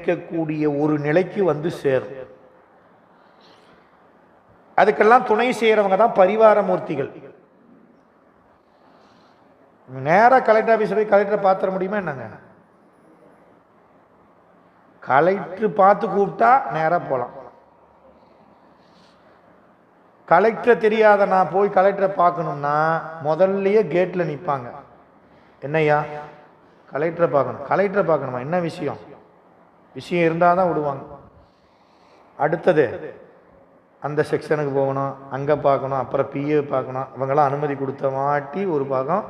வைக்கக்கூடிய ஒரு நிலைக்கு வந்து சேரும். அதுக்கெல்லாம் துணை செய்யறவங்க தான் பரிவார மூர்த்திகள். நேராக கலெக்டர் ஆஃபீஸ் போய் கலெக்டரை பார்த்துட முடியுமா என்னங்க? கலெக்டர் பார்த்து கூப்பிட்டா நேராக போகலாம். கலெக்டர் தெரியாத நான் போய் கலெக்டரை பார்க்கணும்னா முதல்லயே கேட்டில் நிற்பாங்க. என்னையா கலெக்டரை பார்க்கணும்? கலெக்டரை பார்க்கணுமா? என்ன விஷயம்? விஷயம் இருந்தால் தான் விடுவாங்க. அடுத்தது அந்த செக்ஷனுக்கு போகணும், அங்கே பார்க்கணும், அப்புறம் பிஏ பார்க்கணும். அவங்களாம் அனுமதி கொடுத்த மாட்டி ஒரு பாகம்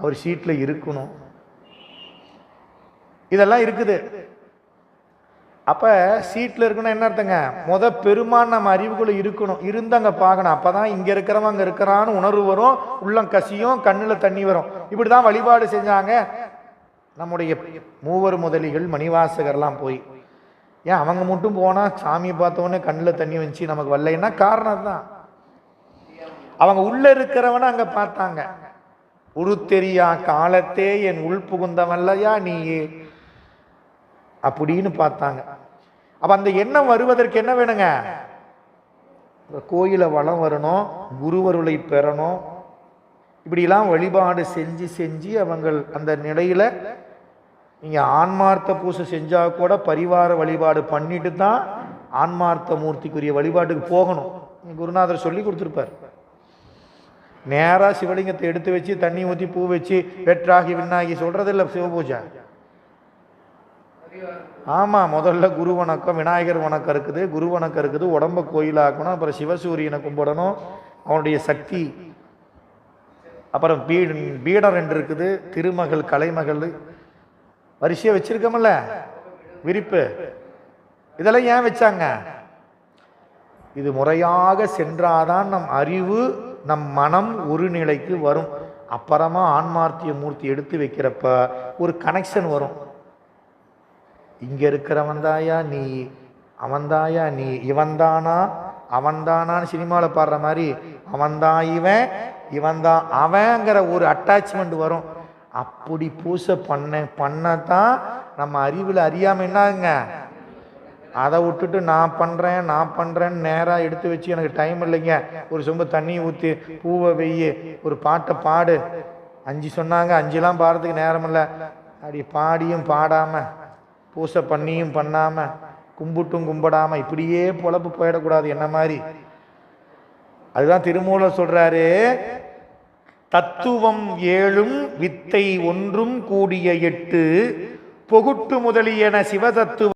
அவர் சீட்டில் இருக்கணும். இதெல்லாம் இருக்குது. அப்போ சீட்டில் இருக்கணும் என்ன அர்த்தங்க? பெருமான நம்ம அறிவுக்குள்ள இருக்கணும், இருந்து அங்கே பார்க்கணும். அப்போ தான் இங்கே இருக்கிறவங்க அங்கே இருக்கிறான்னு உணர்வு வரும், உள்ளம் கசியும், கண்ணில் தண்ணி வரும். இப்படி தான் வழிபாடு செஞ்சாங்க நம்முடைய மூவர் முதலிகள், மணிவாசகர்லாம் போய். ஏன் அவங்க மட்டும் போனால் சாமியை பார்த்தோன்னே கண்ணில் தண்ணி வந்துச்சு நமக்கு வரலைன்னா காரணம் தான் அவங்க உள்ள இருக்கிறவன அங்கே பார்த்தாங்க. உரு தெரியா காலத்தே என் உள் புகுந்தவல்லையா நீயே அப்படின்னு பார்த்தாங்க. அப்ப அந்த எண்ணம் வருவதற்கு என்ன வேணுங்க? கோயில வளம் வரணும், குருவருளை பெறணும். இப்படிலாம் வழிபாடு செஞ்சு செஞ்சு அவங்க அந்த நிலையில நீங்க ஆன்மார்த்த பூசை செஞ்சா கூட பரிவார வழிபாடு பண்ணிட்டு தான் ஆன்மார்த்த மூர்த்திக்குரிய வழிபாட்டுக்கு போகணும். குருநாதர் சொல்லி கொடுத்துருப்பார். நேரா சிவலிங்கத்தை எடுத்து வச்சு தண்ணி ஊற்றி பூ வச்சு வெற்றாகி விண்ணாகி சொல்றது இல்லை சிவபூஜை. ஆமா, முதல்ல குரு வணக்கம், விநாயகர் வணக்கம் இருக்குது, குரு வணக்கம் இருக்குது, உடம்ப கோயிலாக்கணும், அப்புறம் சிவசூரியனை கும்பிடணும், அவனுடைய சக்தி, அப்புறம் பீடம் 2 இருக்குது, திருமகள் கலைமகள் வரிசையா வச்சிருக்கோம்ல விரிப்பு. இதெல்லாம் ஏன் வச்சாங்க? இது முறையாக சென்றாதான் நம் அறிவு, நம் மனம் ஒரு நிலைக்கு வரும். அப்புறமா ஆன்மார்த்திய மூர்த்தி எடுத்து வைக்கிறப்ப ஒரு கனெக்ஷன் வரும். இங்க இருக்கிறவன் தாயா நீ, அவன்தாயா நீ, இவன்தானா அவன்தானான்னு சினிமாவில் பாடுற மாதிரி அவன்தான் இவன், இவன்தான் அவங்கிற ஒரு அட்டாச்மெண்ட் வரும். அப்படி பூசை பண்ணத்தான் நம்ம அறிவில் அறியாம என்னங்க, அதை விட்டுட்டு நான் பண்றேன்னு நேராக எடுத்து வச்சு எனக்கு டைம் இல்லைங்க, ஒரு சொம்பு தண்ணி ஊற்றி பூவை வெய்ய ஒரு பாட்டை பாடு, 5 சொன்னாங்க 5லாம் பாடுறதுக்கு நேரம் இல்லை, அப்படி பாடியும் பாடாம பூசை பண்ணியும் பண்ணாம கும்பிட்டும் கும்பிடாம இப்படியே பொழப்பு போயிடக்கூடாது என்ன மாதிரி. அதுதான் திருமூலர் சொல்றாரு, தத்துவம் 7 வித்தை 1 கூடிய 8 பொகுட்டு முதலியன சிவதத்துவம்